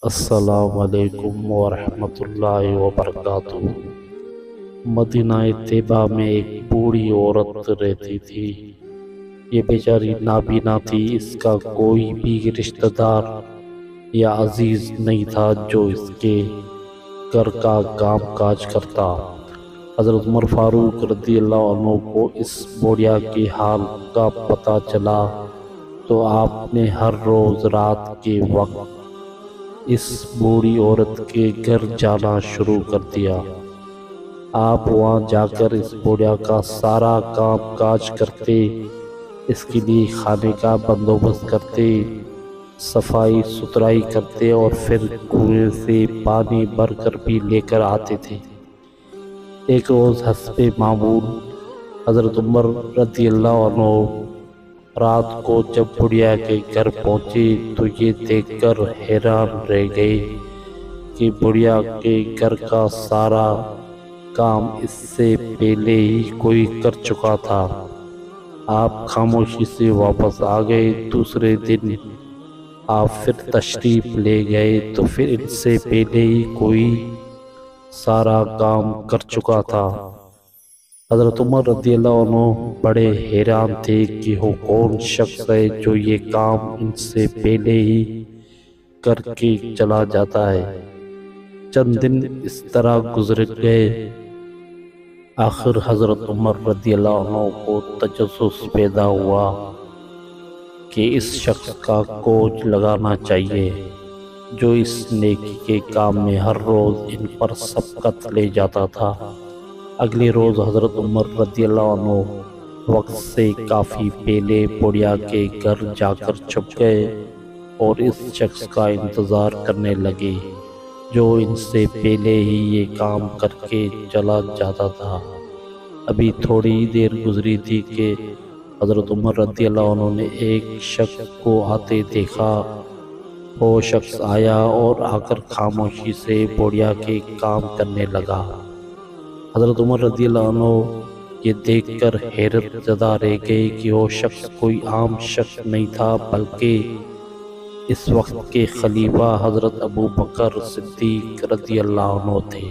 السلام علیکم ورحمۃ اللہ وبرکاتہ۔ مدینہ طیبہ میں ایک بوڑھی عورت رہتی تھی۔ یہ بیچاری نابینا تھی، اس کا کوئی بھی رشتہ دار یا عزیز نہیں تھا جو اس کے گھر کا کام کاج کرتا۔ حضرت عمر فاروق رضی اللہ عنہ کو اس بوڑھیا کے حال کا پتہ چلا تو آپ نے ہر روز رات کے وقت اس بوڑھی عورت کے گھر جانا شروع کر دیا۔ آپ وہاں جا کر اس بوڑھیا کا سارا کام کاج کرتے، اس کے لیے کھانے کا بندوبست کرتے، صفائی ستھرائی کرتے اور پھر کنویں سے پانی بھر کر بھی لے کر آتے تھے۔ ایک روز حسب معمول حضرت عمر رضی اللہ عنہ رات کو جب بڑھیا کے گھر پہنچے تو یہ دیکھ کر حیران رہ گئے کہ بڑھیا کے گھر کا سارا کام اس سے پہلے ہی کوئی کر چکا تھا۔ آپ خاموشی سے واپس آ گئے۔ دوسرے دن آپ پھر تشریف لے گئے تو پھر ان سے پہلے ہی کوئی سارا کام کر چکا تھا۔ حضرت عمر رضی اللہ عنہ بڑے حیران تھے کہ وہ کون شخص ہے جو یہ کام ان سے پہلے ہی کر کے چلا جاتا ہے۔ چند دن اس طرح گزر گئے۔ آخر حضرت عمر رضی اللہ عنہ کو تجسس پیدا ہوا کہ اس شخص کا کوچ لگانا چاہیے جو اس نیکی کے کام میں ہر روز ان پر سبقت لے جاتا تھا۔ اگلے روز حضرت عمر رضی اللہ عنہ وقت سے کافی پہلے بڑھیا کے گھر جا کر چھپ گئے اور اس شخص کا انتظار کرنے لگے جو ان سے پہلے ہی یہ کام کر کے چلا جاتا تھا۔ ابھی تھوڑی دیر گزری تھی کہ حضرت عمر رضی اللہ عنہ نے ایک شخص کو آتے دیکھا۔ وہ شخص آیا اور آ کر خاموشی سے بڑھیا کے کام کرنے لگا۔ حضرت عمر رضی اللہ عنہ یہ دیکھ کر حیرت زدہ رہ گئے کہ وہ شخص کوئی عام شخص نہیں تھا بلکہ اس وقت کے خلیفہ حضرت ابو بکر صدیق رضی اللہ عنہ تھے۔